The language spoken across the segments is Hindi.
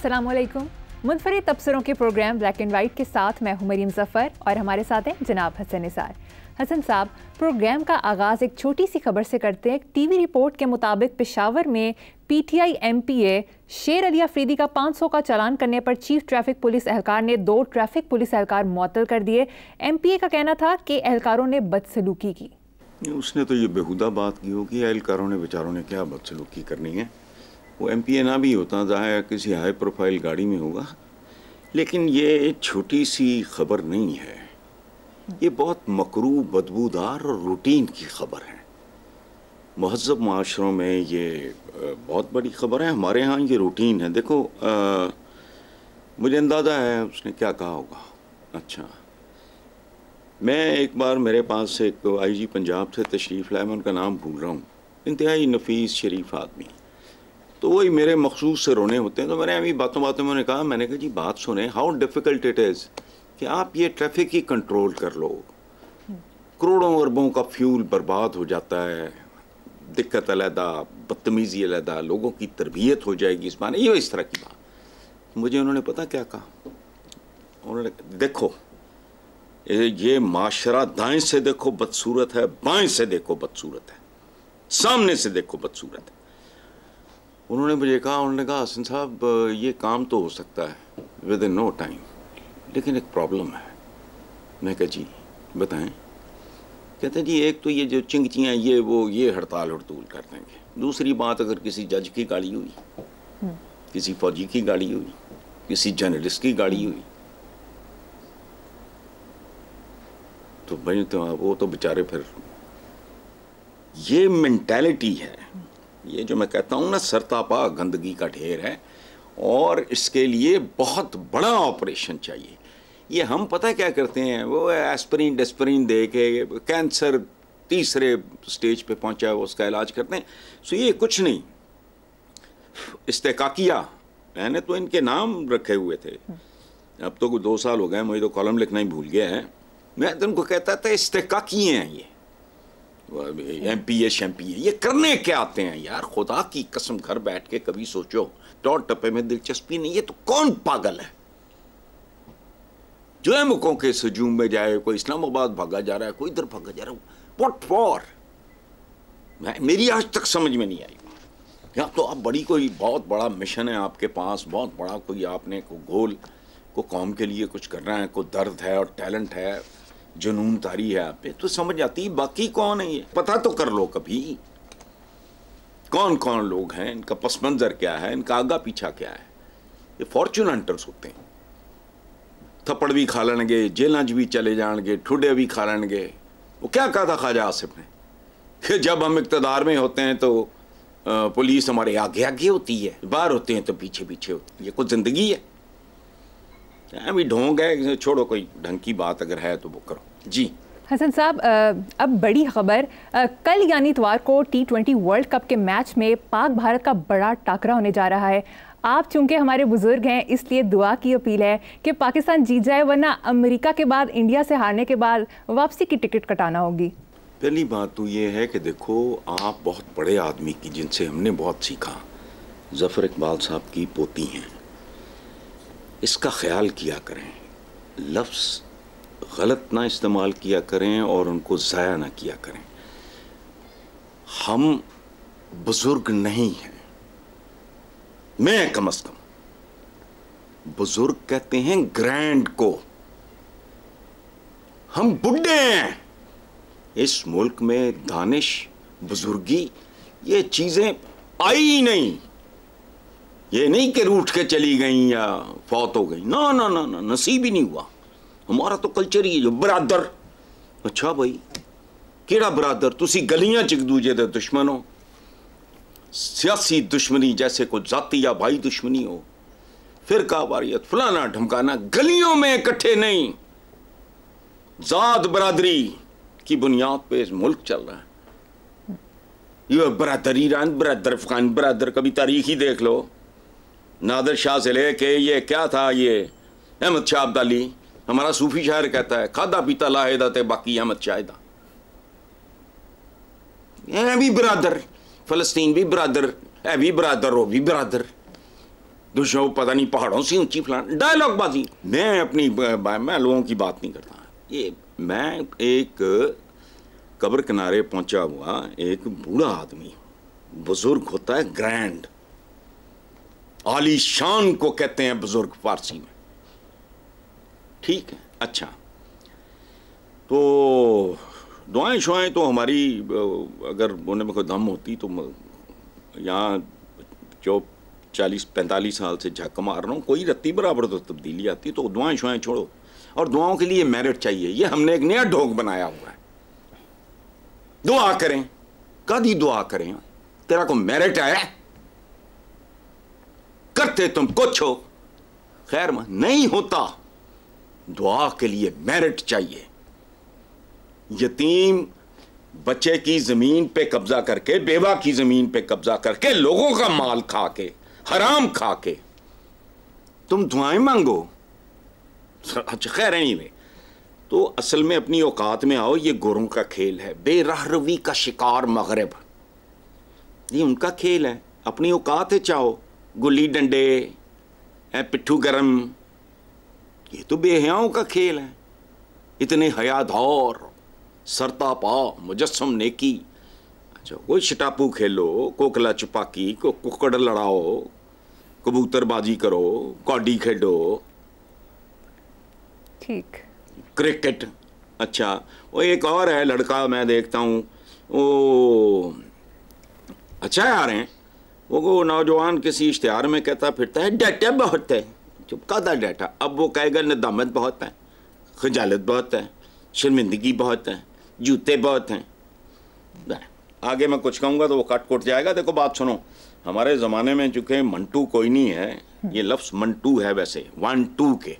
अस्सलामुअलैकुम। मुनफरिद तबसरों के प्रोग्राम ब्लैक एंड वाइट के साथ मैं हूं मरीम ज़फ़र और हमारे साथ हैं जनाब हसन निसार। हसन साहब, प्रोग्राम का आगाज़ एक छोटी सी खबर से करते हैं। टीवी रिपोर्ट के मुताबिक पेशावर में पीटीआई एमपीए शेर अली अफरीदी का 500 का चालान करने पर चीफ ट्रैफिक पुलिस एहलकार ने 2 ट्रैफिक पुलिस एहलकार मुअत्तल कर दिए। एमपीए का कहना था कि एहलकारों ने बदसलूकी की। उसने तो ये बेहुदा बात की होगी, एहलकारों ने बेचारों ने क्या बदसलूकी करनी है। वो एमपीए ना भी होता, ज़ाहिर किसी हाई प्रोफाइल गाड़ी में होगा। लेकिन ये छोटी सी खबर नहीं है, ये बहुत मकरू, बदबूदार और रूटीन की खबर है। महज़ब माशरों में ये बहुत बड़ी खबर है, हमारे यहाँ ये रूटीन है। देखो मुझे अंदाज़ा है उसने क्या कहा होगा। अच्छा, मैं एक बार मेरे पास से एक आईजी पंजाब से तशरीफ़ लाए, मैं उनका नाम भूल रहा हूँ, इंतहाई नफीस शरीफ आदमी। तो वही मेरे मखसूस से रोने होते हैं। तो मैंने अभी बातों बातों में कहा, मैंने कहा जी बात सुने, हाउ डिफ़िकल्ट इट इज़ कि आप ये ट्रैफिक ही कंट्रोल कर लो। करोड़ों अरबों का फ्यूल बर्बाद हो जाता है, दिक्कत अलहदा, बदतमीज़ी अलहदा, लोगों की तरबियत हो जाएगी इस बार, ये इस तरह की बात। मुझे उन्होंने पता क्या कहा, उन्होंने देखो ये माशरा दाएं से देखो बदसूरत है, बाएं से देखो बदसूरत है, सामने से देखो बदसूरत है। उन्होंने मुझे कहा, उन्होंने कहा हसन साहब ये काम तो हो सकता है विद इन नो टाइम, लेकिन एक प्रॉब्लम है। मैं कहा जी बताएं। कहते हैं जी एक तो ये जो चिंगचियाँ ये हड़ताल हड़तूल कर देंगे। दूसरी बात, अगर किसी जज की गाड़ी हुई, किसी फौजी की गाड़ी हुई, किसी जर्नलिस्ट की गाड़ी हुई, तो भाई तो वो तो बेचारे फिर, ये मेंटालिटी है, ये जो मैं कहता हूँ ना सरतापा गंदगी का ढेर है। और इसके लिए बहुत बड़ा ऑपरेशन चाहिए। ये हम पता क्या करते हैं, वो एस्पिरिन डेस्पिरिन दे के कैंसर तीसरे स्टेज पे पहुंचा है, उसका इलाज करते हैं। सो ये कुछ नहीं, इस्तेकाकिया मैंने तो इनके नाम रखे हुए थे, अब तो 2 साल हो गए, मुझे तो कॉलम लिखना ही भूल गया है। मैं तो उनको कहता था इस्तेकाकिये हैं ये एमपीए शैम्पीए, ये करने क्या आते हैं यार, खुदा की कसम। घर बैठ के कभी सोचो, टॉट टप्पे में दिलचस्पी नहीं है तो कौन पागल है जो है मुखों के सजूम में जाए, कोई इस्लामाबाद भागा जा रहा है, कोई इधर भागा जा रहा है, व्हाट फॉर? मेरी आज तक समझ में नहीं आई। या तो आप बड़ी कोई बहुत बड़ा मिशन है आपके पास, बहुत बड़ा कोई आपने को गोल को कौम के लिए कुछ करना है, कोई दर्द है और टैलेंट है, जुनून तारी है आप पे, तो समझ आती। बाकी कौन है ये पता तो कर लो कभी, कौन कौन लोग हैं, इनका पस मंजर क्या है, इनका आगा पीछा क्या है। ये फॉर्चून हंटर्स होते हैं, थप्पड़ भी खा लेंगे, जेलों भी चले जाएंगे, ठुडे भी खा लेंगे। वो क्या कहा था ख्वाजा आसिफ ने कि जब हम इक़्तिदार में होते हैं तो पुलिस हमारे आगे आगे होती है, बाहर होते हैं तो पीछे पीछे होती है। ये कुछ जिंदगी है? अभी ढोंग है, छोड़ो, कोई ढंग की बात अगर है तो वो करो जी। हसन साहब, अब बड़ी खबर, कल यानी इतवार को T20 वर्ल्ड कप के मैच में पाक भारत का बड़ा टाकरा होने जा रहा है। आप चूंकि हमारे बुजुर्ग हैं, इसलिए दुआ की अपील है कि पाकिस्तान जीत जाए, वरना अमेरिका के बाद, इंडिया से हारने के बाद वापसी की टिकट कटाना होगी। पहली बात तो ये है कि देखो, आप बहुत बड़े आदमी की, जिनसे हमने बहुत सीखा, ज़फ़र इकबाल साहब की पोती हैं, इसका ख्याल किया करें, लफ्ज़ गलत ना इस्तेमाल किया करें और उनको ज़ाया ना किया करें। हम बुजुर्ग नहीं हैं, मैं कम से कम। बुजुर्ग कहते हैं ग्रैंड को, हम बुढ़े हैं। इस मुल्क में दानिश, बुजुर्गी, ये चीजें आई ही नहीं। ये नहीं कि रूठ के चली गई या फौत हो गई, ना ना ना ना, नसीब ही नहीं हुआ। हमारा तो कल्चर ही है जो बरादर। अच्छा भाई, केड़ा बरादर? तुसी गलियां च एक दूजे दे दुश्मन हो, सियासी दुश्मनी जैसे कोई जाति या भाई दुश्मनी हो, फिरका वारियत, फलाना ढमकाना, गलियों में इकट्ठे नहीं। जात बरादरी की बुनियाद पे इस मुल्क चल रहा है। ये बरादर ईरान, बरादर अफगान, बरादर, कभी तारीख ही देख लो, नादिर शाह से लेके ये क्या था, ये अहमद शाह अब्दाली, हमारा सूफी शायर कहता है, खादा पीता लाहेदा थे बाकी अहमद शाहिदा। ये भी बरादर, फलस्तीन भी बरादर, है भी बरादर, वो भी बरादर। दूसरों पता नहीं पहाड़ों से ऊंची फलान डायलॉग बाजी। मैं लोगों की बात नहीं करता। ये मैं एक कब्र किनारे पहुंचा हुआ एक बूढ़ा आदमी, बुजुर्ग होता है, ग्रैंड, आलीशान को कहते हैं बुजुर्ग फारसी में, ठीक है। अच्छा, तो दुआएं शुआएं तो हमारी अगर होने में कोई दम होती तो यहाँ जो 40-45 साल से झक मार रहा हूँ, कोई रत्ती बराबर तो तब्दीली आती। तो दुआएं शुआएं छोड़ो, और दुआओं के लिए मेरिट चाहिए। ये हमने एक नया ढोंग बनाया हुआ है, दुआ करें। कदी दुआ करें? तेरा को मेरिट आया, करते तुम कुछ हो, खैर नहीं होता। दुआ के लिए मेरिट चाहिए। यतीम बच्चे की जमीन पे कब्जा करके, बेवा की जमीन पे कब्जा करके, लोगों का माल खा के, हराम खा के तुम दुआएं मांगो। अच्छा खैर नहीं, तो असल में अपनी औकात में आओ। ये गोरों का खेल है, बेराहरवी का शिकार मगरब, ये उनका खेल है। अपनी औकात है, चाहो गुल्ली डंडे, पिट्ठू गरम, ये तो बेहयाओं का खेल है। इतने हयाधार, सरता पा, मुजस्सम नेकी। अच्छा, कोई शटापू खेलो, कोकला चुपाकी, कुकड़ लड़ाओ, कबूतरबाजी करो, कौडी खेलो, ठीक, क्रिकेट। अच्छा, वो एक और है लड़का मैं देखता हूँ, वो अच्छा यार हैं, वो नौजवान किसी इश्तिहार में कहता फिरता है डाटा बहुत है। चुप का डाटा? अब वो कहेगा नदामत बहुत है, खजालत बहुत है, शर्मिंदगी बहुत है, जूते बहुत हैं। आगे मैं कुछ कहूँगा तो वो कट जाएगा। देखो बात सुनो, हमारे ज़माने में चूँकि मंटू कोई नहीं है, ये लफ्ज़ मंटू है वैसे 1-2 के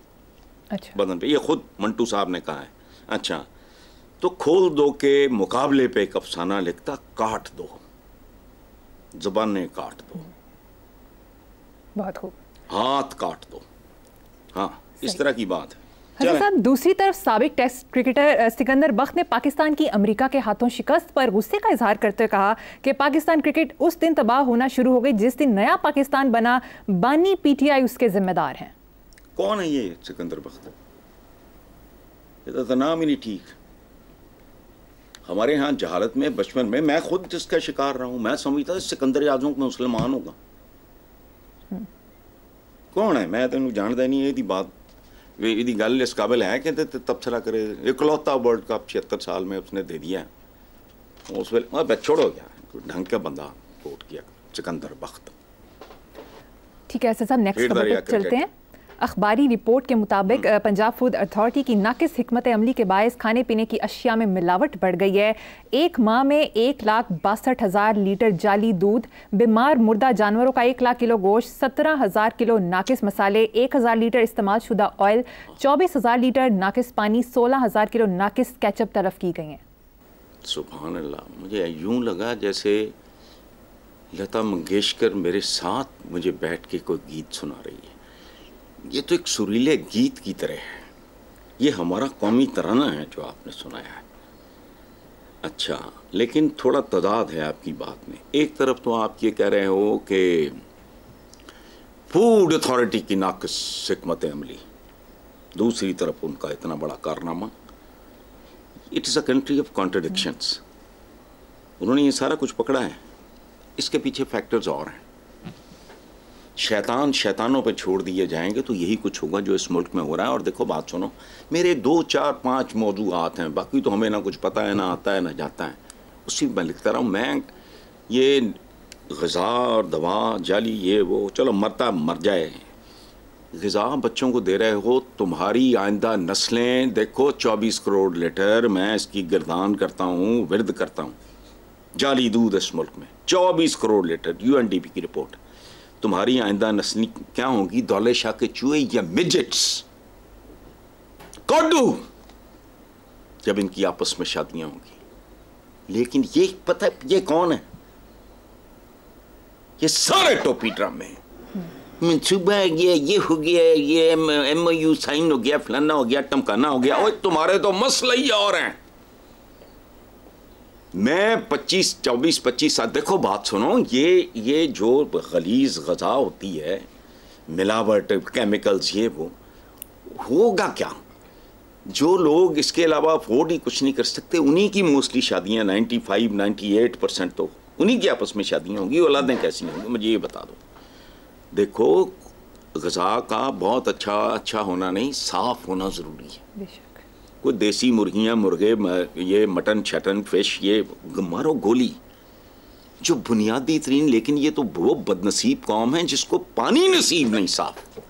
अच्छा, बदन पे, ये खुद मंटू साहब ने कहा है। अच्छा, तो खोल दो के मुकाबले पे एक अफसाना लिखता, काट दो, ज़बानें काट दो, बहुत खूब, हाथ काट दो। हाँ, इस तरह की बात है। हसन साहब, दूसरी तरफ साबिक टेस्ट क्रिकेटर सिकंदर बख्त ने पाकिस्तान की अमेरिका के हाथों शिकस्त पर गुस्से का इजहार करते हुए कहा कि पाकिस्तान क्रिकेट उस दिन तबाह होना शुरू हो गई जिस दिन नया पाकिस्तान बना, बानी पीटीआई उसके जिम्मेदार हैं। कौन है ये सिकंदर बख्त? ये तो नाम ही नहीं ठीक। हमारे यहाँ जहालत में बचपन में मैं खुद जिसका शिकार रहा हूँ, मैं समझता सिकंदर आजम को मुसलमान होगा। कौन है? मैं तेन जानता नहीं। ये बात यदि गल इस काबिल है कि तबसरा करे। इकलौता वर्ल्ड कप 76 साल में उसने दे दिया, उस वेले छोड़ो गया ढंग का बंदा वोट किया, सिकंदर बख्त। ठीक है साहब, नेक्स्ट खबर पर चलते हैं। अखबारी रिपोर्ट के मुताबिक पंजाब फूड अथॉरिटी की नाकिस हिकमत अमली के बायस खाने पीने की अशिया में मिलावट बढ़ गई है। एक माह में 1,62,000 लीटर जाली दूध, बीमार मुर्दा जानवरों का 1 लाख किलो गोश्त, 17,000 किलो नाकिस मसाले, 1,000 लीटर इस्तेमाल शुदा ऑयल, 24,000 लीटर नाकिस पानी, 16,000 किलो नाकिस केचप तलफ की गई हैं। सुभान अल्लाह, मुझे यूं लगा जैसे लता मंगेशकर मेरे साथ मुझे बैठ के कोई गीत सुना रही है। ये तो एक सुरीले गीत की तरह है। ये हमारा कौमी तराना है जो आपने सुनाया है। अच्छा, लेकिन थोड़ा तदाद है आपकी बात में। एक तरफ तो आप ये कह रहे हो कि फूड अथॉरिटी की नाकिस हिकमत अमली, दूसरी तरफ उनका इतना बड़ा कारनामा। It is a country of contradictions. उन्होंने ये सारा कुछ पकड़ा है, इसके पीछे फैक्टर्स और हैं। शैतान शैतानों पे छोड़ दिए जाएंगे तो यही कुछ होगा जो इस मुल्क में हो रहा है। और देखो बात सुनो, मेरे 2, 4, 5 मौजूआत हैं, बाकी तो हमें ना कुछ पता है, ना आता है, ना जाता है। उसी मैं लिखता रहा हूँ। मैं ये ग़िज़ा और दवा जाली ये वो, चलो मरता मर जाए। ग़िज़ा बच्चों को दे रहे हो, तुम्हारी आइंदा नस्लें देखो। 24 करोड़ लीटर मैं इसकी गिरदान करता हूँ, विरद करता हूँ। जाली दूध इस मुल्क में 24 करोड़ लीटर, UNDP की रिपोर्ट। तुम्हारी आइंदा नस्लें क्या होंगी? दौले शाह के चूहे या मिजेट्स, कौडू, जब इनकी आपस में शादियां होंगी। लेकिन ये पता है ये कौन है? ये सारे टोपी ड्रामे, मनसूबा ये हो गया, ये MOU साइन हो गया, फलाना हो गया, टमकाना हो गया। और तुम्हारे तो मसले ही और हैं। मैं 24-25 साल, देखो बात सुनो, ये जो गलीज ग़ज़ा होती है, मिलावट, केमिकल्स, ये वो, होगा क्या? जो लोग इसके अलावा अफोर्ड ही कुछ नहीं कर सकते, उन्हीं की मोस्टली शादियां 95-98% तो उन्हीं की आपस में शादियां होंगी। औलादें कैसी होंगी मुझे ये बता दो। देखो, ग़िज़ा का बहुत अच्छा होना नहीं, साफ़ होना ज़रूरी है। कोई देसी मुर्गियाँ, मुर्गे, ये मटन शटन फिश, ये मारो गोली, जो बुनियादी तरीन। लेकिन ये तो वो बदनसीब कौम है जिसको पानी नसीब नहीं साफ।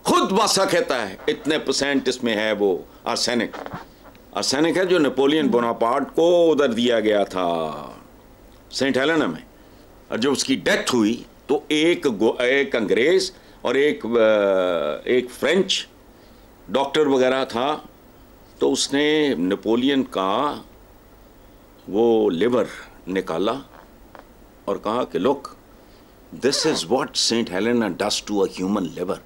खुद बासा कहता है इतने % इसमें है वो आर्सेनिक है जो नेपोलियन बोनापार्ट को उधर दिया गया था सेंट हेलेना में, और जब उसकी डेथ हुई तो एक अंग्रेज और एक फ्रेंच डॉक्टर वगैरह था, तो उसने नेपोलियन का वो लिवर निकाला और कहा कि look, this is what Saint Helena does to a human liver.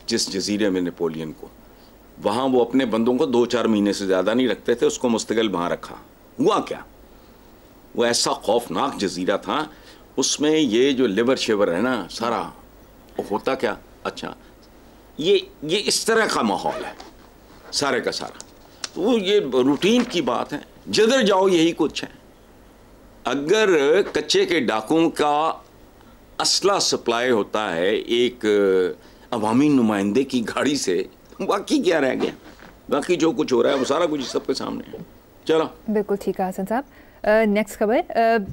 जिस जजीरे में नेपोलियन को, वहां वो अपने बंदों को 2-4 महीने से ज्यादा नहीं रखते थे, उसको मुस्तकिल वहां रखा। हुआ क्या? वो ऐसा खौफनाक जजीरा था, उसमें ये जो लिवर शिवर है ना सारा, वो होता क्या? अच्छा, ये इस तरह का माहौल है सारे का सारा। तो ये रूटीन की बात है, जिधर जाओ यही कुछ है। अगर कच्चे के डाकुओं का असला सप्लाई होता है एक अवामी नुमाइंदे की गाड़ी से, बाकी क्या रह गया? बाकी जो कुछ हो रहा है वो सारा कुछ सबके सामने है। चलो, बिल्कुल ठीक है हसन साहब। नेक्स्ट खबर,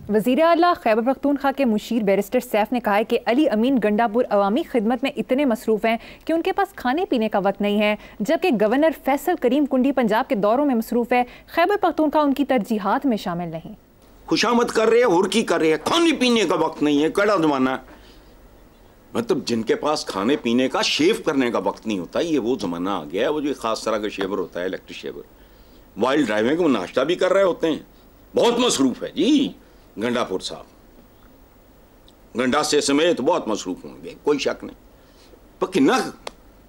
वज़ीर आला खैबर पख्तूनख्वा के मुशीर बैरिस्टर सैफ ने कहा है कि अली अमीन गंडापुर अवामी खिदमत में इतने मसरूफ़ हैं कि उनके पास खाने पीने का वक्त नहीं है, जबकि गवर्नर फैसल करीम कुंडी पंजाब के दौरों में मसरूफ़ है। खैबर पख्तूनख्वा उनकी तरजीहात में शामिल नहीं। खुशामद कर रहे हैं, हुरकी कर रहे हैं, खाने पीने का वक्त नहीं है। कड़ा जमाना है, मतलब जिनके पास खाने पीने का, शेव करने का वक्त नहीं होता, ये वो ज़माना आ गया है। वो जो खास तरह का शेवर होता है, इलेक्ट्रिक शेवर, वाइल्ड ड्राइविंग, वो नाश्ता भी कर रहे होते हैं। बहुत मसरूफ़ है जी गंडापुर साहब, गंडासे समेत बहुत मसरूफ़ होंगे, कोई शक नहीं। पर किन्ना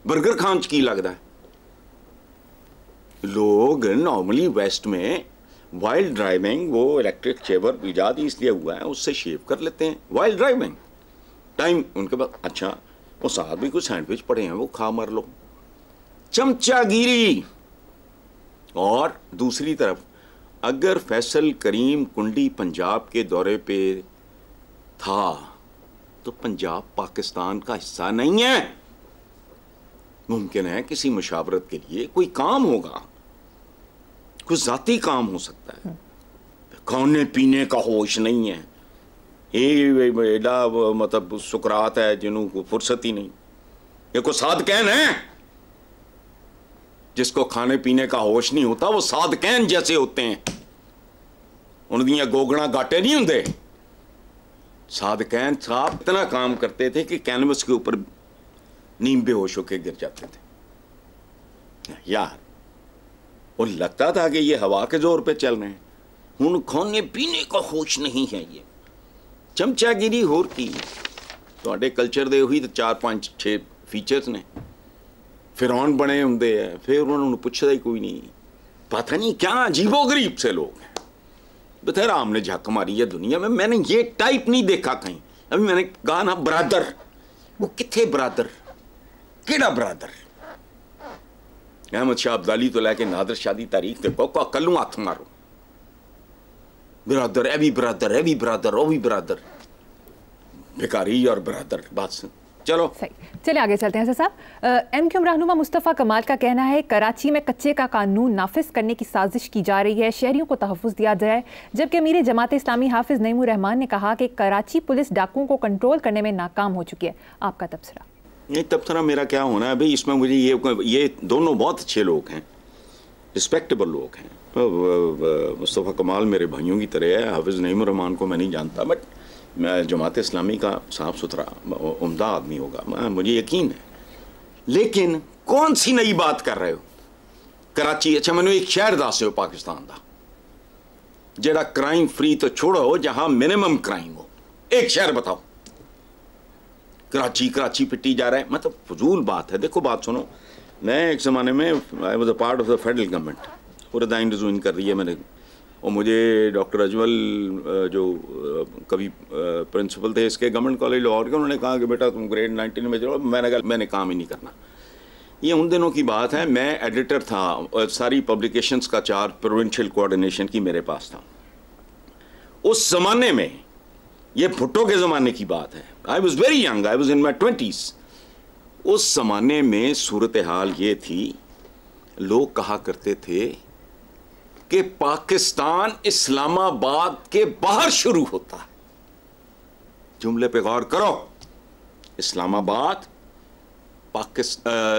बर्गर खान की लगता है। लोग नॉर्मली वेस्ट में वाइल्ड ड्राइविंग, वो इलेक्ट्रिक शेवर ईजाद इसलिए हुआ है, उससे शेव कर लेते हैं। वाइल्ड ड्राइविंग टाइम उनके पास, अच्छा वो साथ भी कुछ सैंडविच पड़े हैं, वो खा मार लो। चमचागिरी। और दूसरी तरफ अगर फैसल करीम कुंडी पंजाब के दौरे पे था तो पंजाब पाकिस्तान का हिस्सा नहीं है। मुमकिन है किसी मुशावरत के लिए कोई काम होगा, कुछ जाती काम हो सकता है, खाने पीने का होश नहीं है। एडा मतलब सुकरात है जिन्होंने फुर्सत ही नहीं। ये कोई सादकैन है जिसको खाने पीने का होश नहीं होता, वो सादकैन जैसे होते हैं, उनदियां गोगना गाटे नहीं होंगे। सादकैन साहब इतना काम करते थे कि कैनवस के ऊपर नीम बेहोश होकर गिर जाते थे यार। और लगता था कि ये हवा के जोर पे चल रहे हैं। हुण खाने पीने का होश नहीं है। ये चमचागिरी होर की तुहाडे कल्चर दे हुई तो 4-5-6 फीचर्स ने। फिरौन बने होंगे है, फिर उन्होंने पुछदा ही कोई नहीं। पता नहीं क्या अजीबो गरीब से लोग हैं। बथेरा हमने झक मारी है दुनिया में, मैंने ये टाइप नहीं देखा कहीं। अभी मैंने कहा ना ब्रदर, वो किथे ब्रदर, केड़ा ब्रदर? अहमद शाह अब्दाली तो लैके नादर शाह दी तारीख देखो, कलू हाथ मारो। ब्रदर, ए भी ब्रदर, ए भी ब्रदर, ओ भी ब्रदर, भिखारी और ब्रदर। बस चलो सही, चले आगे चलते हैं साहब। MQ रहनुमा मुस्तफ़ा कमाल का कहना है कराची में कच्चे का कानून नाफिज करने की साजिश की जा रही है, शहरियों को तहफ़्फ़ुज़ दिया जाए। जबकि अमीर जमात इस्लामी हाफिज़ नईमुर रहमान ने कहा कि कराची पुलिस डाकुओं को कंट्रोल करने में नाकाम हो चुकी है। आपका तबसरा? नहीं, तबसरा मेरा क्या होना है भाई, इसमें मुझे ये दोनों बहुत अच्छे लोग हैं, रिस्पेक्टेबल लोग हैं। मुस्तफ़ा कमाल मेरे भाइयों की तरह है, हाफिज़ नईमुर रहमान को मैं नहीं जानता, बट मैं जमात इस्लामी का साफ़ सुथरा उम्दा आदमी होगा, मुझे यकीन है। लेकिन कौन सी नई बात कर रहे हो? कराची, अच्छा मैंने एक शहर दस हो पाकिस्तान का जेड़ा क्राइम फ्री तो छोड़ो, जहां मिनिमम क्राइम हो, एक शहर बताओ। कराची पिटी जा रहा है, मतलब फजूल बात है। देखो बात सुनो, मैं एक ज़माने में I was a part of the federal government, पूरे दाइन रजूइन कर रही है मैंने, और मुझे डॉक्टर अजमल जो कभी प्रिंसिपल थे इसके गवर्नमेंट कॉलेज लाहौर के, उन्होंने कहा कि बेटा तुम ग्रेड 19 में चलो। मैंने कहा मैंने काम ही नहीं करना। ये उन दिनों की बात है, मैं एडिटर था और सारी पब्लिकेशंस का चार्ज प्रोविंशियल कोऑर्डिनेशन की मेरे पास था। उस ज़माने में, ये भुट्टो के ज़माने की बात है, I was very young, I was in my 20s। उस ज़माने में सूरत हाल ये थी, लोग कहा करते थे कि पाकिस्तान इस्लामाबाद के बाहर शुरू होता है। जुमले पे गौर करो, इस्लामाबाद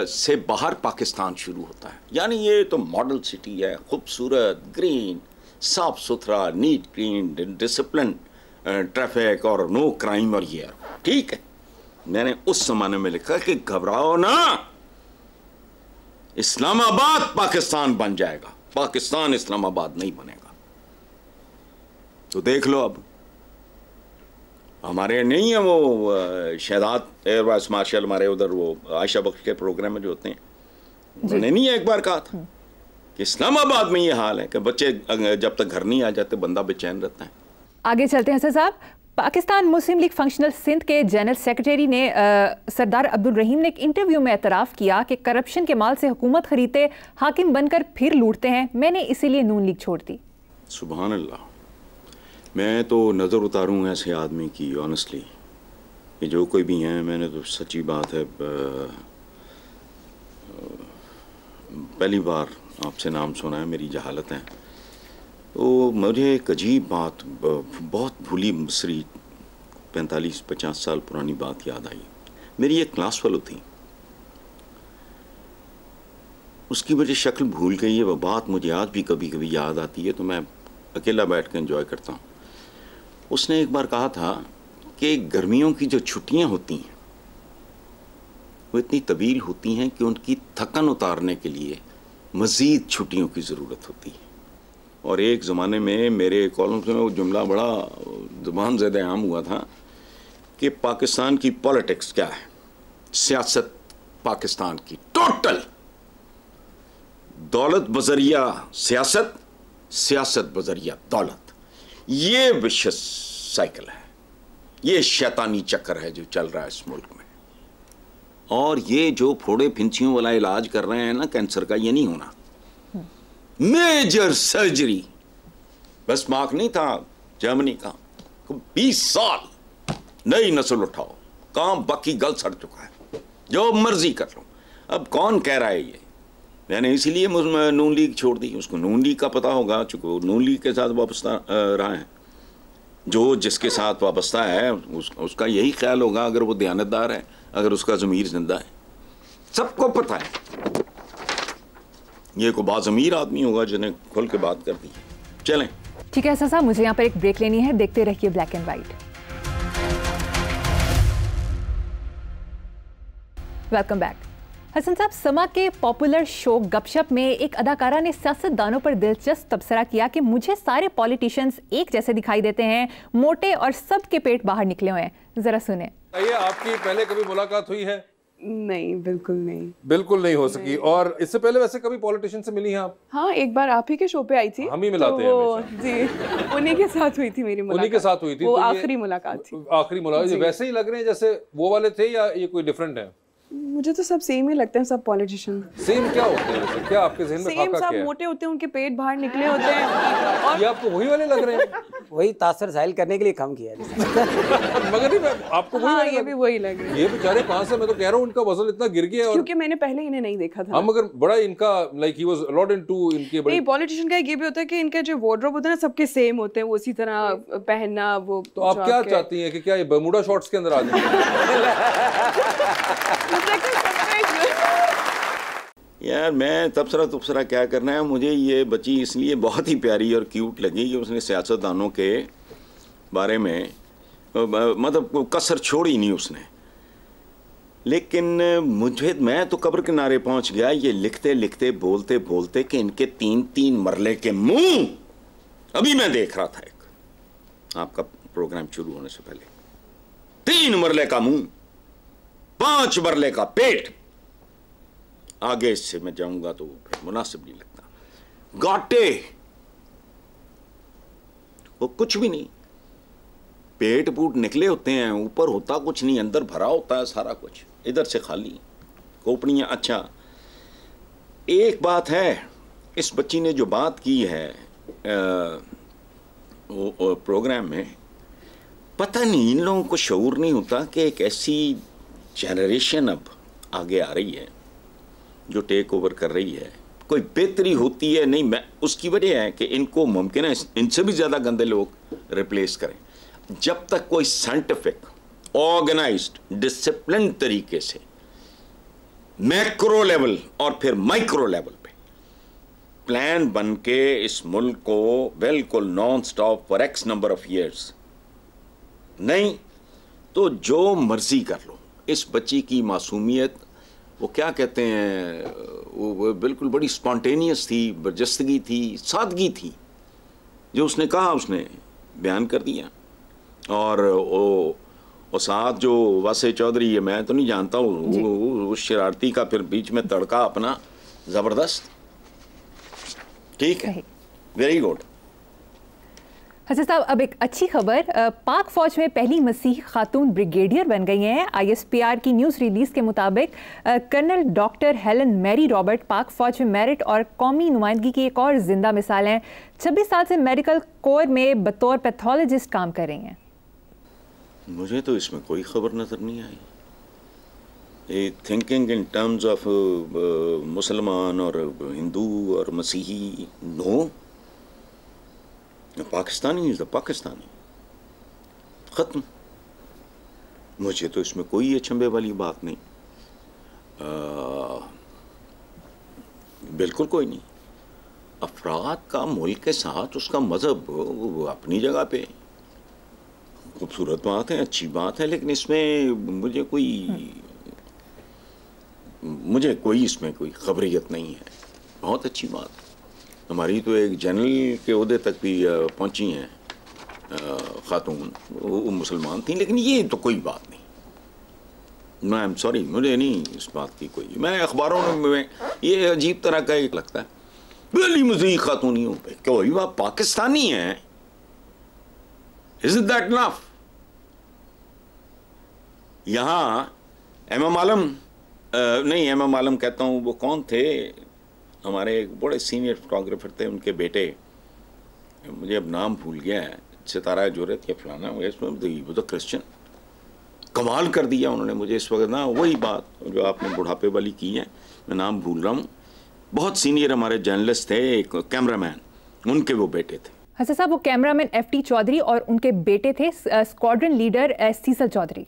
से बाहर पाकिस्तान शुरू होता है। यानी ये तो मॉडल सिटी है, खूबसूरत, ग्रीन, साफ सुथरा, नीट क्लीन, डिसिप्लिन, ट्रैफिक और नो क्राइम और ये ठीक है। मैंने उस जमाने में लिखा कि घबराओ ना, इस्लामाबाद पाकिस्तान बन जाएगा, पाकिस्तान इस्लामाबाद नहीं बनेगा। तो देख लो, अब हमारे नहीं है वो शहदाद एयर वाइस मार्शल, हमारे उधर वो आयशा बख्श के प्रोग्राम में जो होते हैं, उन्होंने नहीं एक बार कहा था कि इस्लामाबाद में ये हाल है कि बच्चे जब तक घर नहीं आ जाते बंदा बेचैन रहता है। आगे चलते हैं साहब। पाकिस्तान मुस्लिम लीग फंक्शनल सिंध के जनरल सेक्रेटरी ने सरदार अब्दुल रहीम ने एक इंटरव्यू में एतराफ़ किया कि करप्शन के माल से हुकूमत खरीदते, हाकिम बनकर फिर लूटते हैं, मैंने इसीलिए नून लीग छोड़ दी। सुभान अल्लाह। मैं तो नज़र उतारूँ ऐसे आदमी की, ऑनेस्टली, कि जो कोई भी हैं, मैंने तो सच्ची बात है पहली बार आपसे नाम सुना है, मेरी जहालत है। तो मुझे एक अजीब बात, बहुत भूली मिसरी 45-50 साल पुरानी बात याद आई। मेरी एक क्लास फेलो थी, उसकी मुझे शक्ल भूल गई है, वह बात मुझे आज भी कभी कभी याद आती है, तो मैं अकेला बैठ कर एंजॉय करता हूँ। उसने एक बार कहा था कि गर्मियों की जो छुट्टियाँ होती हैं वो इतनी तवील होती हैं कि उनकी थकन उतारने के लिए मज़ीद छुट्टियों की ज़रूरत होती है। और एक ज़माने में मेरे कॉलम्स में वो जुमला बड़ा ज़ुबान ज़्यादा आम हुआ था कि पाकिस्तान की पॉलिटिक्स क्या है, सियासत पाकिस्तान की टोटल दौलत बजरिया सियासत, सियासत बजरिया दौलत, ये विशेष साइकिल है, ये शैतानी चक्कर है जो चल रहा है इस मुल्क में। और ये जो फोड़े फिंचियों वाला इलाज कर रहे हैं ना कैंसर का, ये नहीं होना, मेजर सर्जरी। बस मार्क नहीं था जर्मनी का, 20 साल नई नस्ल उठाओ, काम बाकी गल सड़ चुका है, जो मर्जी कर लो। अब कौन कह रहा है ये? मैंने इसीलिए नून लीग छोड़ दी। उसको नून लीग का पता होगा, चूंकि नून लीग के साथ वाबस्ता रहा है, जो जिसके साथ वाबस्ता है उसका यही ख्याल होगा, अगर वो दयानतदार है, अगर उसका ज़मीर जिंदा है। सबको पता है ये को बाज़मीर आदमी होगा जिन्हें खुल के बात कर दी। चलें, ठीक है साहब, मुझे यहाँ पर एक ब्रेक लेनी है, देखते रहिए black and white. Welcome back. Hasan साहब, समा के पॉपुलर शो गपशप में एक अदाकारा ने सियासतदानों पर दिलचस्प तबसरा किया कि मुझे सारे पॉलिटिशियंस एक जैसे दिखाई देते हैं, मोटे और सबके पेट बाहर निकले हुए हैं। जरा सुने। ये आपकी पहले कभी मुलाकात हुई है? नहीं, बिल्कुल नहीं, बिल्कुल नहीं हो सकी। और इससे पहले वैसे कभी पॉलिटिशियन से मिली हैं आप? हाँ, एक बार आप ही के शो पे आई थी, हम ही मिलाते हैं हमेशा। जी, उन्हीं के साथ हुई थी मेरी मुलाकात। उन्हीं के साथ हुई थी, वो तो आखिरी मुलाकात थी। आखिरी मुलाकात। वैसे ही लग रहे हैं जैसे वो वाले थे या ये कोई डिफरेंट है? मुझे तो सब सेम ही लगते हैं, सब पॉलिटिशियन। सेम क्या होते हैं वैसे? क्या आपके ज़हन में सेम, खाका सब क्या है? मोटे होते हैं, उनके पेट बाहर निकले होते हैं। और ये आपको वही वाले लग रहे हैं? वही तासर जाहिर करने के लिए काम किया है। मगर नहीं, आपको वही हाँ, वाले ये लग- भी वही लग रहे हैं। ये बेचारे कहाँ से, मैं तो कह रहा हूँ इनका वजन इतना गिर गया है। और क्योंकि मैंने पहले इन्हें नहीं देखा था। हाँ, मगर बड़ा इनका like he was lot into इनके बड़े। नहीं, पॉलिटिशियन का ये भी होता है कि इनका जो वार्डरोब होता है ना, सबके सेम होते हैं, वो उसी तरह पहनना। वो तो आप क्या चाहती हैं कि क्या ये बर्मुडा शॉर्ट्स के अंदर आ जाए? यार मैं तबसरा क्या करना है, मुझे ये बच्ची इसलिए बहुत ही प्यारी और क्यूट लगी कि उसने सियासतदानों के बारे में मतलब कसर छोड़ी नहीं उसने। लेकिन मैं तो कब्र किनारे पहुंच गया ये लिखते लिखते बोलते बोलते कि इनके 3-3 मरले के मुंह। अभी मैं देख रहा था एक आपका प्रोग्राम शुरू होने से पहले, 3 मरले का मुंह, 5 मरले का पेट। आगे इससे मैं जाऊंगा तो मुनासिब नहीं लगता। गाटे वो कुछ भी नहीं, पेट पूट निकले होते हैं, ऊपर होता कुछ नहीं, अंदर भरा होता है सारा कुछ, इधर से खाली खोपड़ियाँ। अच्छा एक बात है, इस बच्ची ने जो बात की है वो प्रोग्राम में, पता नहीं इन लोगों को शऊर नहीं होता कि एक ऐसी जनरेशन अब आगे आ रही है जो टेक ओवर कर रही है, कोई बेहतरी होती है नहीं। मैं उसकी वजह है कि इनको मुमकिन है इनसे भी ज़्यादा गंदे लोग रिप्लेस करें। जब तक कोई साइंटिफिक ऑर्गेनाइज्ड डिसिप्लिन तरीके से मैक्रो लेवल और फिर माइक्रो लेवल पे प्लान बन के इस मुल्क को बिल्कुल non stop for x number of years, नहीं तो जो मर्जी कर लो। इस बच्ची की मासूमियत, वो क्या कहते हैं, वो बिल्कुल बड़ी स्पॉन्टेनियस थी, बरजस्तगी थी, सादगी थी। जो उसने कहा उसने बयान कर दिया। और वो साथ जो वासे चौधरी है, मैं तो नहीं जानता हूँ, उस शरारती का फिर बीच में तड़का अपना ज़बरदस्त। ठीक है, वेरी गुड। हसन साहब, अब एक अच्छी खबर, पाक फौज में पहली मसीह खातून ब्रिगेडियर बन गई हैं। ISPR की न्यूज़ रिलीज़ के मुताबिक colonel doctor Helen Mary Robert Pak फौज में मेरिट और कौमी नुमाइंदगी की एक और जिंदा मिसाल हैं। 26 साल से मेडिकल कोर में बतौर पैथोलॉजिस्ट काम कर रही हैं। मुझे तो इसमें कोई खबर नज़र नहीं आई। थिंकिंग इन टर्म्स ऑफ मुसलमान और हिंदू और मसीही, no, Pakistani is the Pakistani, ख़त्म। मुझे तो इसमें कोई अचंभे वाली बात नहीं, बिल्कुल कोई नहीं। अफराद का मुल्क के साथ उसका मज़हब वो अपनी जगह पे खूबसूरत बात है, अच्छी बात है, लेकिन इसमें मुझे कोई इसमें कोई खबरियत नहीं है। बहुत अच्छी बात है। हमारी तो एक जनरल के ओहदे तक भी पहुंची हैं खातून, वो मुसलमान थी, लेकिन ये तो कोई बात नहीं। मैं आई एम सॉरी, मुझे नहीं इस बात की कोई, मैं अखबारों में ये अजीब तरह का एक लगता है पहली मसीह खातूनियों पे, कोई बात पाकिस्तानी है, इज़ दैट इनफ? यहाँ एमएम आलम नहीं, एमएम आलम कहता हूँ, वो कौन थे, हमारे एक बड़े सीनियर फोटोग्राफर थे, उनके बेटे, मुझे अब नाम भूल गया है, सितारा जोरत या फलाना, वो तो क्रिश्चियन, कमाल कर दिया उन्होंने मुझे इस वक्त ना। वही बात जो आपने बुढ़ापे वाली की है, मैं नाम भूल रहा हूँ, बहुत सीनियर हमारे जर्नलिस्ट थे, एक कैमरामैन, उनके वो बेटे थे। हसन साहब, वो कैमरामैन FT चौधरी और उनके बेटे थे स्क्वाड्रन लीडर सीसल चौधरी।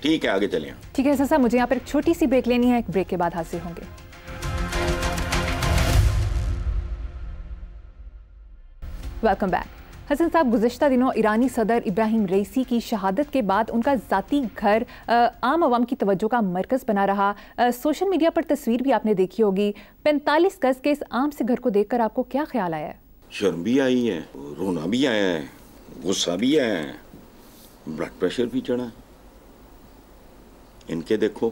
ठीक है, आगे चलें। ठीक है हसन साहब, मुझे यहाँ पर एक छोटी सी ब्रेक लेनी है, एक ब्रेक के बाद हाजिर होंगे। Welcome back. हसन साहब, गुज़िश्ता दिनों ईरानी सदर इब्राहिम रईसी की शहादत के बाद उनका ज़ाती घर आम आवाम की तवज्जो का मरकज़ बना रहा। सोशल मीडिया पर तस्वीर भी आपने देखी होगी। 45 गज़ के इस आम से घर को देखकर आपको क्या ख्याल आया है? शर्म भी आई है, रोना भी आया है, गुस्सा भी आया है, ब्लड प्रेशर भी चढ़ा है। इनके देखो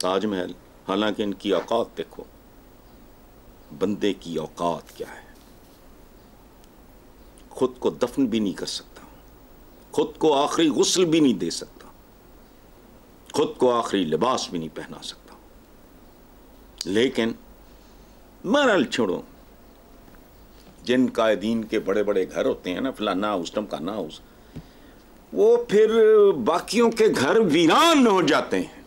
ताजमहल, हालांकि इनकी औकात देखो, बंदे की औकात क्या है, खुद को दफन भी नहीं कर सकता, खुद को आखिरी गुस्ल भी नहीं दे सकता, खुद को आखिरी लिबास भी नहीं पहना सकता। लेकिन मरल छोड़ो, जिन कायदीन के बड़े बड़े घर होते हैं ना, फलाना हाउस टमकाना हाउस, वो फिर बाकियों के घर वीरान हो जाते हैं।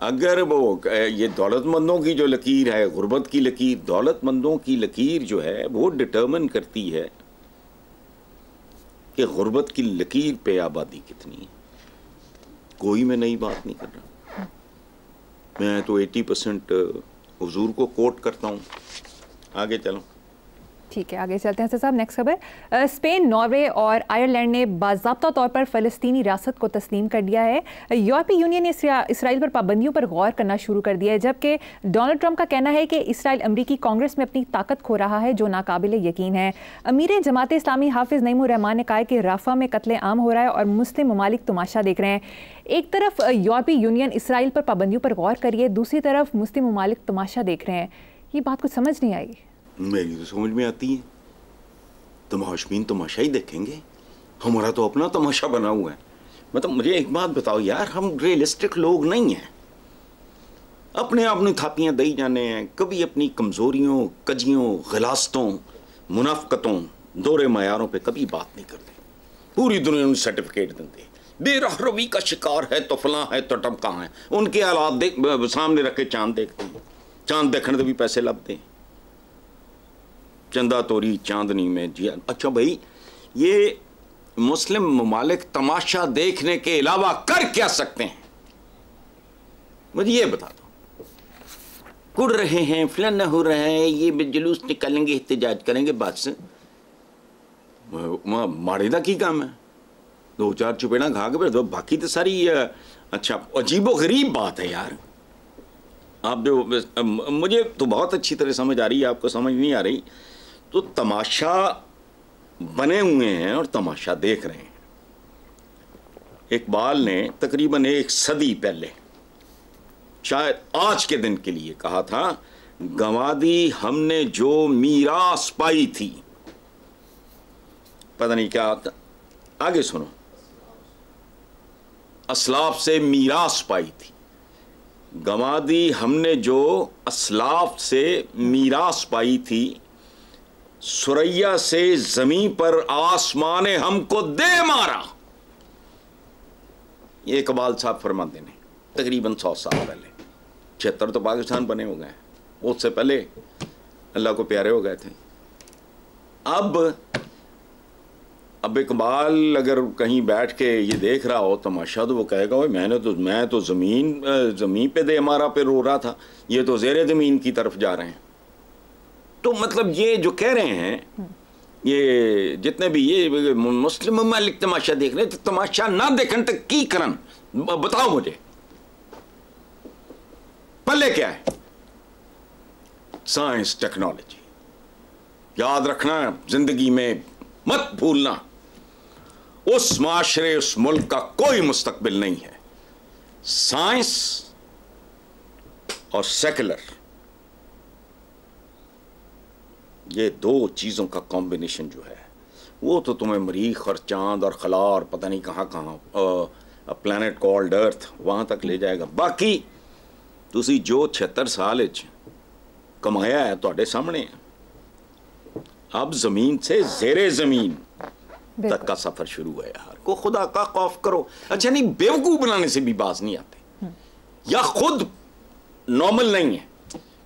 अगर वो ये दौलतमंदों की जो लकीर है, गुर्बत की लकीर, दौलतमंदों की लकीर जो है वो डिटर्मिन करती है कि गुर्बत की लकीर पे आबादी कितनी है। कोई मैं नई बात नहीं कर रहा, मैं तो 80% हुजूर को कोट करता हूँ। आगे चलो। ठीक है, आगे चलते हैं साहब। नेक्स्ट खबर, स्पेन, नॉर्वे और आयरलैंड ने बाज़ाब्ता तौर पर फ़लस्तीनी रियासत को तस्लीम कर दिया है। यूरोपीय यूनियन ने इसराइल पर पाबंदियों पर गौर करना शुरू कर दिया है, जबकि डोनाल्ड ट्रंप का कहना है कि इसराइल अमरीकी कांग्रेस में अपनी ताकत खो रहा है, जो नाकाबिल यकीन है। अमीर जमात इस्लामी हाफिज़ नईमुर रहमान ने कहा है कि राफा में कत्ले आम हो रहा है और मुस्लिम ममालिक तमाशा देख रहे हैं। एक तरफ यूरोपीय यूनियन इसराइल पर पाबंदियों पर गौर करिए, दूसरी तरफ मुस्लिम ममालिक तमाशा देख रहे हैं। ये बात कुछ समझ नहीं आई। मेरी तो समझ में आती है। तमाशबीन तमाशा ही देखेंगे, हमारा तो अपना तमाशा बना हुआ है। मतलब मुझे एक बात बताओ यार, हम रियलिस्टिक लोग नहीं हैं, अपने आप में थापियाँ दई जाने हैं, कभी अपनी कमज़ोरियों, कजियों, गलास्तों, मुनाफकतों, दोरे मयारों पे कभी बात नहीं करते। पूरी दुनिया में सर्टिफिकेट देते, बेरहरवी का शिकार है तो फलां है तो टमका है, उनके हालात देख सामने रख के चांद देखते हैं, चांद देखने से भी पैसे लगते हैं, चंदा तोरी चांदनी में जिया। अच्छा भाई, ये मुस्लिम ममालिक तमाशा देखने के अलावा कर क्या सकते हैं, मुझे ये बता दो। कुड़ रहे हैं, फिलन हो रहा है, ये जुलूस निकालेंगे, एहतजाज करेंगे, बस माड़े दा की काम है, 2-4 चुपेड़ा खा के फिर बाकी तो सारी। अच्छा, अजीबो गरीब बात है यार। आप जो, मुझे तो बहुत अच्छी तरह समझ आ रही है, आपको समझ नहीं आ रही। तो तमाशा बने हुए हैं और तमाशा देख रहे हैं। इकबाल ने तकरीबन 1 सदी पहले, शायद आज के दिन के लिए कहा था, गंवा दी हमने जो मीरास पाई थी। पता नहीं क्या, आगे सुनो, असलाफ से मीरास पाई थी, गंवा दी हमने जो असलाफ से मीरास पाई थी, सुरैया से जमीन पर आसमान ने हमको दे मारा। ये इकबाल साहब फरमाते हैं, तकरीबन 100 साल पहले। 76 तो पाकिस्तान बने हो गए, उससे पहले अल्लाह को प्यारे हो गए थे। अब इकबाल अगर कहीं बैठ के ये देख रहा हो तमाशा, तो वो कहेगा भाई मैं तो ज़मीन पे दे मारा पे रो रहा था, ये तो ज़ेरे ज़मीन की तरफ जा रहे हैं। तो मतलब ये जो कह रहे हैं, ये जितने भी ये मुस्लिम ममालिक तमाशा देख रहे हैं, तो तमाशा ना देखने तक की करन, बताओ मुझे पल्ले क्या है? Science, technology. याद रखना, जिंदगी में मत भूलना, उस माशरे, उस मुल्क का कोई मुस्तकबिल नहीं है। साइंस और सेकुलर, ये 2 चीज़ों का कॉम्बिनेशन जो है, वो तो तुम्हें मरीख और चांद और खला और पता नहीं कहाँ प्लैनेट कॉल्ड अर्थ वहाँ तक ले जाएगा। बाकी तुसी जो 76 साल कमाया है तुहाडे सामने है। अब ज़मीन से ज़ेरे ज़मीन तक का सफ़र शुरू है यार, को खुदा का खौफ करो। अच्छा नहीं, बेवकूफ़ बनाने से भी बाज नहीं आते, या खुद नॉर्मल नहीं है।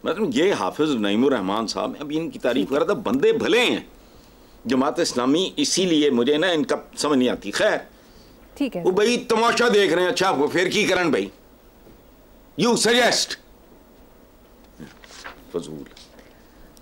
मतलब ये हाफिज नईमुर रहमान साहब, अभी इनकी तारीफ कर रहा था, बंदे भले हैं। जमात इस्लामी, इसीलिए मुझे ना इनका समझ नहीं आती। खैर ठीक है, वो भाई तमाशा देख रहे हैं, अच्छा वो फिर की करन भाई, यू सजेस्ट, फजूल।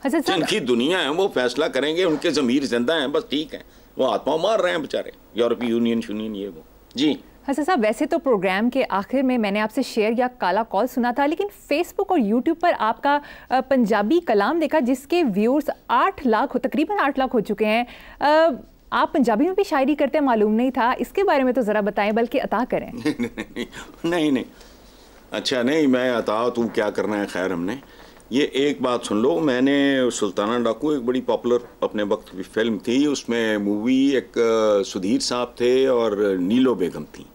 जिनकी दुनिया है वो फैसला करेंगे, उनके ज़मीर जिंदा हैं, बस ठीक है। वो आत्मा मार रहे हैं बेचारे, यूरोपीय यूनियन शूनियन ये वो। जी हसन साहब, वैसे तो प्रोग्राम के आखिर में मैंने आपसे शेयर या काला कॉल सुना था, लेकिन फेसबुक और यूट्यूब पर आपका पंजाबी कलाम देखा, जिसके व्यूअर्स 8 लाख तकरीबन 8 लाख हो चुके हैं। आप पंजाबी में भी शायरी करते हैं, मालूम नहीं था, इसके बारे में तो ज़रा बताएं, बल्कि अता करें। नहीं, अच्छा नहीं, मैं अता तू क्या करना है। खैर, हमने ये एक बात सुन लो, मैंने सुल्ताना डाकू एक बड़ी पॉपुलर अपने वक्त की फिल्म थी, उसमें मूवी एक सुधीर साहब थे और नीलो बेगम थी,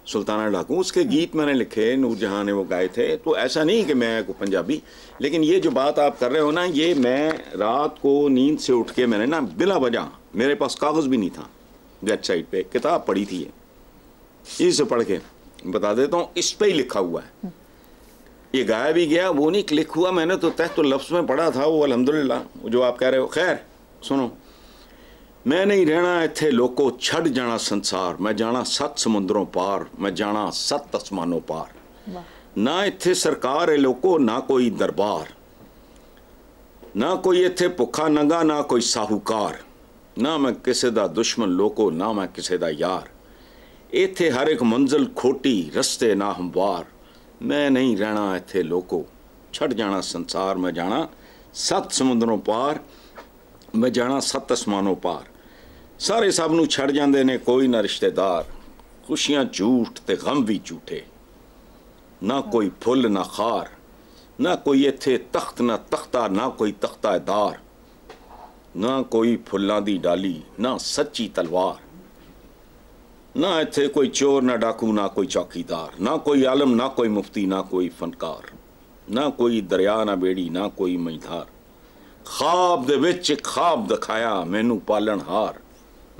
सुल्ताना डाकू। उसके गीत मैंने लिखे, नूरजहां ने वो गाए थे। तो ऐसा नहीं कि मैं को पंजाबी, लेकिन ये जो बात आप कर रहे हो ना, ये मैं रात को नींद से उठ के मैंने ना बिला वजह, मेरे पास कागज़ भी नहीं था, वेबसाइट पे किताब पढ़ी थी, इसे पढ़ के बता देता हूँ। इस पर ही लिखा हुआ है, ये गाया भी गया, वो नहीं क्लिक हुआ। मैंने तो तहत तो लफ्ज़ में पढ़ा था वो, अल्हम्दुलिल्लाह जो आप कह रहे हो। खैर सुनो, मैं नहीं रहना इत्थे लोको, छड़ जाना संसार, मैं जाना 7 समुद्रों पार, मैं जाना 7 आसमानों पार। ना इत्थे सरकार है लोको, ना कोई दरबार, ना कोई इत्थे भुखा नंगा, ना कोई साहूकार, ना मैं किसे दा दुश्मन लोको, ना मैं किसे दा यार। इत्थे हर एक मंजिल खोटी, रस्ते ना हमवार, मैं नहीं रहना इत्थे लोको, छड़ जाना संसार, मैं जाना 7 समुद्रों पार, मैं जाना 7 आसमानों पार। सारे सब नूं छड़ जांदे ने, कोई ना रिश्तेदार, खुशियां झूठ ते गम भी झूठे, ना कोई फुल ना खार, ना कोई इत्थे तख्त ना तख्ता, ना कोई तख्तादार। ना कोई फुल्लां दी डाली, ना सच्ची तलवार, ना इत्थे कोई चोर ना डाकू ना कोई चौकीदार, ना कोई आलम ना कोई मुफ्ती ना कोई फनकार, ना कोई दरिया ना बेड़ी ना कोई मझधार, ख्वाब दे विच ख्वाब दिखाया मैनू पालनहार,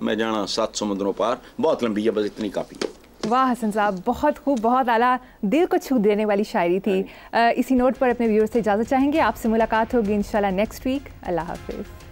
मैं जाना 7 समुद्रों पार। बहुत लंबी है, बस इतनी काफ़ी है। वाह हसन साहब, बहुत खूब, बहुत आला, दिल को छू देने वाली शायरी थी। इसी नोट पर अपने व्यूअर्स से इजाज़त चाहेंगे। आपसे मुलाकात होगी इंशाल्लाह नेक्स्ट वीक। अल्लाह हाफिज़।